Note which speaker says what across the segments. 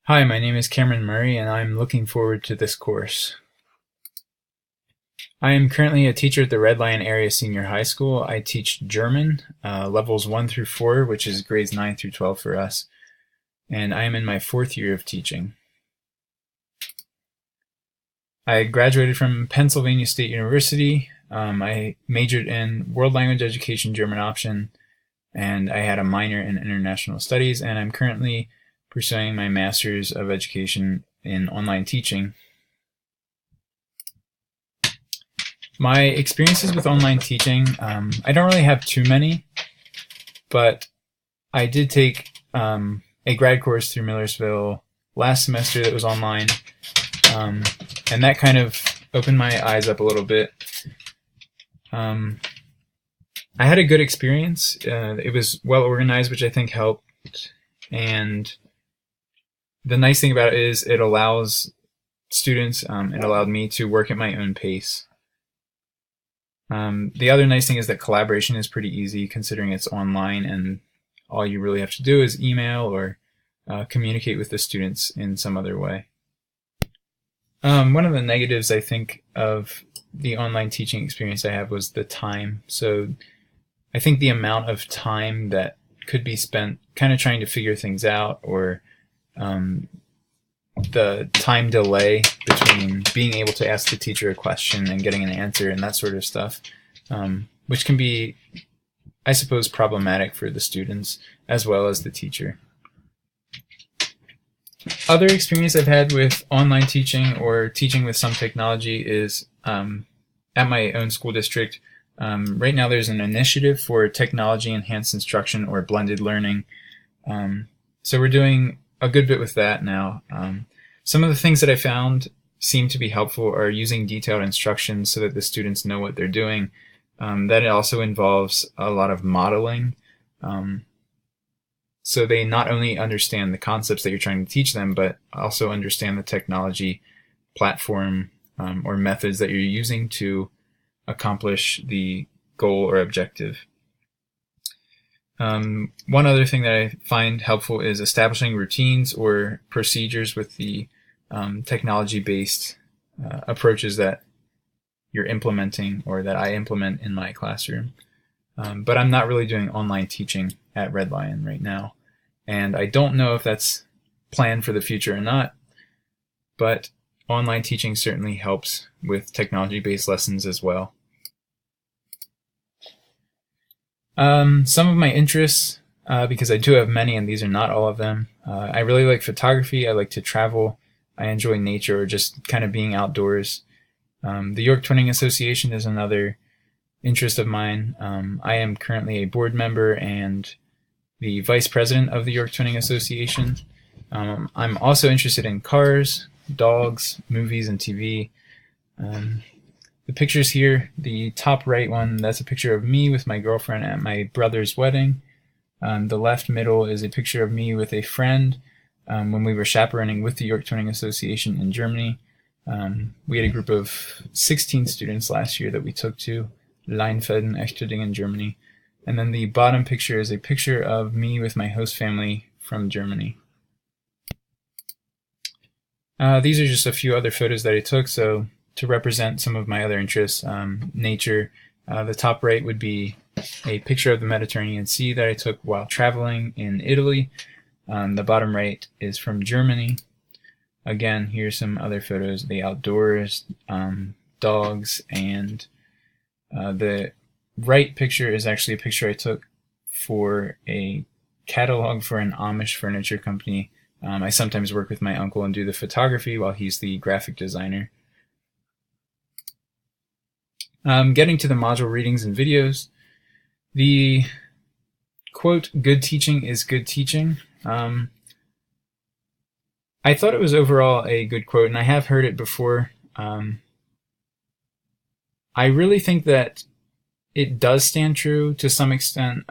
Speaker 1: Hi, my name is Cameron Murray, and I'm looking forward to this course. I am currently a teacher at the Red Lion Area Senior High School. I teach German, levels 1 through 4, which is grades 9 through 12 for us, and I am in my 4th year of teaching. I graduated from Pennsylvania State University. I majored in World Language Education German option, and I had a minor in International Studies, and I'm currently pursuing my Master's of Education in Online Teaching. My experiences with online teaching, I don't really have too many, but I did take a grad course through Millersville last semester that was online, and that kind of opened my eyes up a little bit. I had a good experience. It was well organized, which I think helped, and the nice thing about it is it allows students, it allowed me to work at my own pace. The other nice thing is that collaboration is pretty easy considering it's online, and all you really have to do is email or communicate with the students in some other way. One of the negatives, I think, of the online teaching experience I have was the time. So I think the amount of time that could be spent kind of trying to figure things out, or the time delay between being able to ask the teacher a question and getting an answer and that sort of stuff, which can be, I suppose, problematic for the students as well as the teacher. Other experience I've had with online teaching or teaching with some technology is at my own school district. Right now there's an initiative for technology enhanced instruction or blended learning. So we're doing a good bit with that now. Some of the things that I found seem to be helpful are using detailed instructions so that the students know what they're doing. That also involves a lot of modeling. So they not only understand the concepts that you're trying to teach them, but also understand the technology platform or methods that you're using to accomplish the goal or objective. One other thing that I find helpful is establishing routines or procedures with the technology-based approaches that you're implementing or that I implement in my classroom. But I'm not really doing online teaching at Red Lion right now, and I don't know if that's planned for the future or not, but online teaching certainly helps with technology-based lessons as well. Some of my interests, because I do have many and these are not all of them, I really like photography. I like to travel. I enjoy nature or just kind of being outdoors. The York Twinning Association is another interest of mine. I am currently a board member and the vice president of the York Twinning Association. I'm also interested in cars, dogs, movies, and TV. The pictures here, the top right one, that's a picture of me with my girlfriend at my brother's wedding. The left middle is a picture of me with a friend when we were chaperoning with the York Twinning Association in Germany. We had a group of 16 students last year that we took to Leinfelden, Echterdingen, Germany. And then the bottom picture is a picture of me with my host family from Germany. These are just a few other photos that I took, so to represent some of my other interests, nature. The top right would be a picture of the Mediterranean Sea that I took while traveling in Italy. The bottom right is from Germany. Again, here's some other photos, the outdoors, dogs, and the right picture is actually a picture I took for a catalog for an Amish furniture company. I sometimes work with my uncle and do the photography while he's the graphic designer. Getting to the module readings and videos, the quote, "good teaching is good teaching." I thought it was overall a good quote, and I have heard it before. I really think that it does stand true to some extent,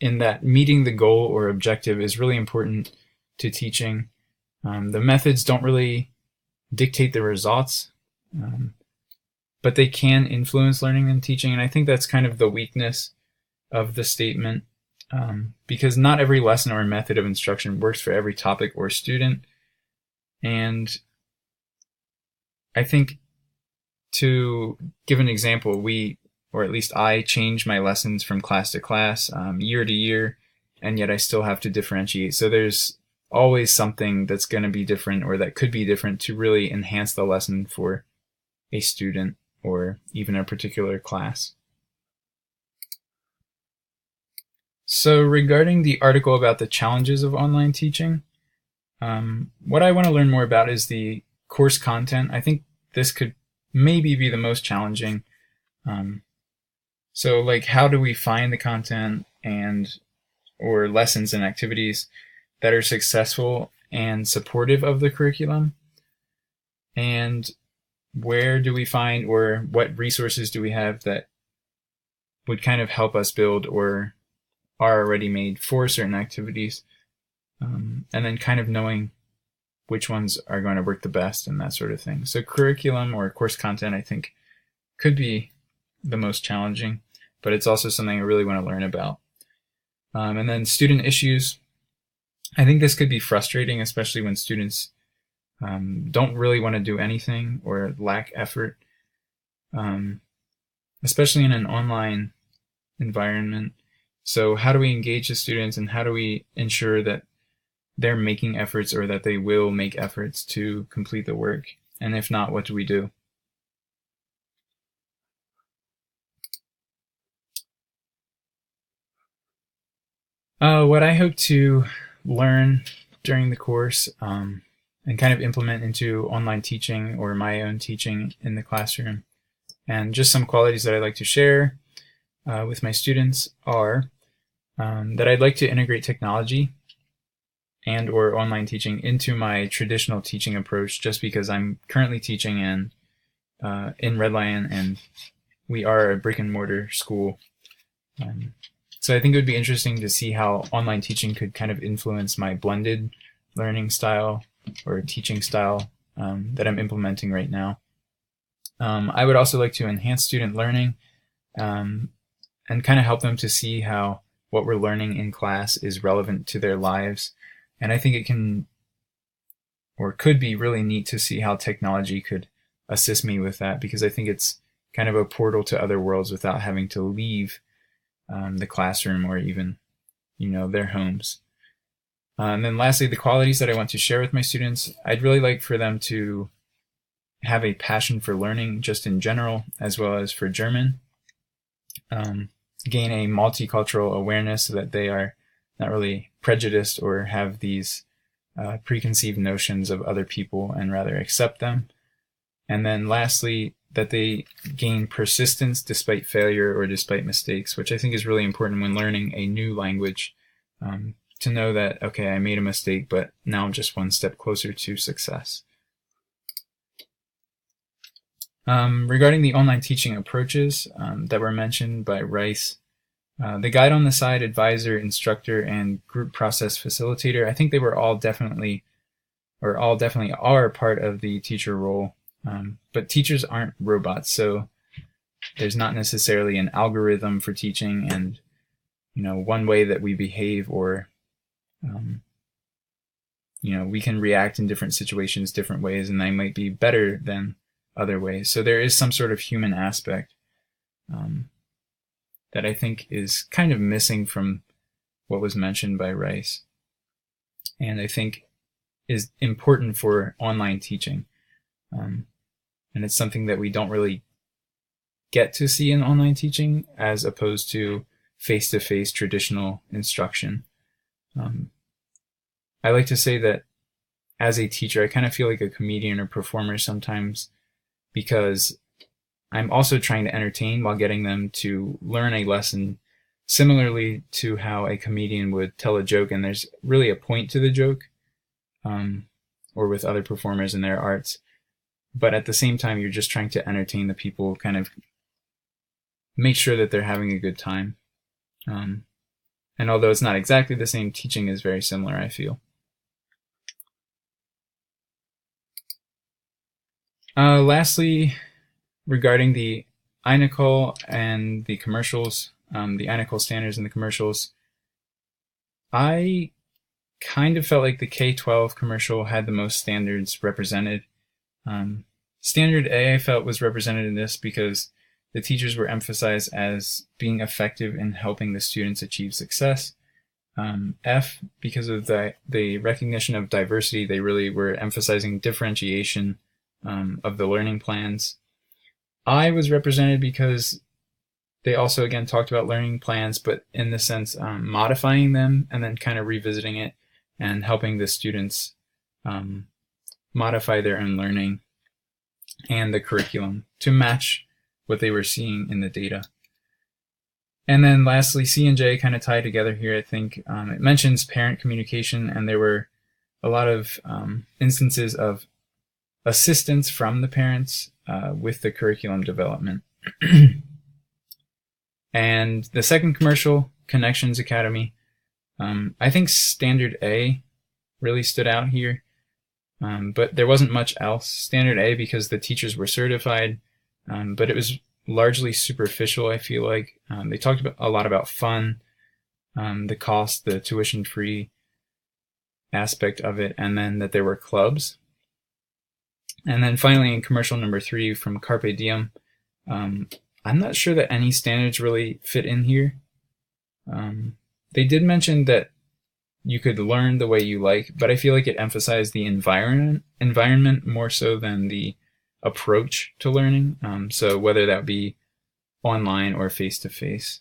Speaker 1: in that meeting the goal or objective is really important to teaching. The methods don't really dictate the results. But they can influence learning and teaching, and I think that's kind of the weakness of the statement, because not every lesson or method of instruction works for every topic or student. And I think, to give an example, or at least I, change my lessons from class to class, year to year, and yet I still have to differentiate. So there's always something that's going to be different or that could be different to really enhance the lesson for a student or even a particular class. So regarding the article about the challenges of online teaching, what I want to learn more about is the course content. I think this could maybe be the most challenging. So like, how do we find the content or lessons and activities that are successful and supportive of the curriculum? And where do we find, or what resources do we have that would kind of help us build or are already made for certain activities? And then kind of knowing which ones are going to work the best and that sort of thing. So curriculum or course content, I think, could be the most challenging, but it's also something I really want to learn about. And then student issues. I think this could be frustrating, especially when students don't really want to do anything or lack effort, especially in an online environment. So how do we engage the students, and how do we ensure that they're making efforts, or that they will make efforts to complete the work? And if not, what do we do? What I hope to learn during the course, and kind of implement into online teaching or my own teaching in the classroom, and just some qualities that I'd like to share with my students are that I'd like to integrate technology and or online teaching into my traditional teaching approach, just because I'm currently teaching in Red Lion, and we are a brick and mortar school. So I think it would be interesting to see how online teaching could kind of influence my blended learning style or teaching style that I'm implementing right now. I would also like to enhance student learning and kind of help them to see how what we're learning in class is relevant to their lives. And I think it can, or could be, really neat to see how technology could assist me with that, because I think it's kind of a portal to other worlds without having to leave the classroom or even, their homes. And then lastly, the qualities that I want to share with my students. I'd really like for them to have a passion for learning just in general, as well as for German. Gain a multicultural awareness so that they are not really prejudiced or have these preconceived notions of other people, and rather accept them. And then lastly, that they gain persistence despite failure or despite mistakes, which I think is really important when learning a new language, to know that, okay, I made a mistake, but now I'm just one step closer to success. Regarding the online teaching approaches that were mentioned by Rice, the guide on the side, advisor, instructor, and group process facilitator, I think they were all definitely are part of the teacher role. But teachers aren't robots, so there's not necessarily an algorithm for teaching and, one way that we behave, or, we can react in different situations different ways, and they might be better than other ways. So there is some sort of human aspect that I think is kind of missing from what was mentioned by Rice, and I think is important for online teaching. And it's something that we don't really get to see in online teaching as opposed to face-to-face traditional instruction. I like to say that as a teacher, I kind of feel like a comedian or performer sometimes, because I'm also trying to entertain while getting them to learn a lesson, similarly to how a comedian would tell a joke, and there's really a point to the joke, or with other performers in their arts. But at the same time, you're just trying to entertain the people, kind of make sure that they're having a good time. And although it's not exactly the same, teaching is very similar, I feel. Lastly, regarding the INACOL and the commercials, the INACOL standards and the commercials, I kind of felt like the K-12 commercial had the most standards represented. Standard A, I felt, was represented in this because the teachers were emphasized as being effective in helping the students achieve success. F, because of the recognition of diversity, they really were emphasizing differentiation of the learning plans. I was represented because they also, again, talked about learning plans, but in the sense modifying them and then kind of revisiting it and helping the students modify their own learning and the curriculum to match what they were seeing in the data. And then lastly, C and J kind of tie together here, I think. It mentions parent communication, and there were a lot of instances of assistance from the parents with the curriculum development. And the second commercial, Connections Academy, I think Standard A really stood out here, but there wasn't much else. Standard A because the teachers were certified, but it was largely superficial, I feel like. They talked a lot about fun, the cost, the tuition-free aspect of it, and then that there were clubs. And then finally, in commercial number 3 from Carpe Diem, I'm not sure that any standards really fit in here. They did mention that you could learn the way you like, but I feel like it emphasized the environment more so than the approach to learning. So whether that be online or face-to-face.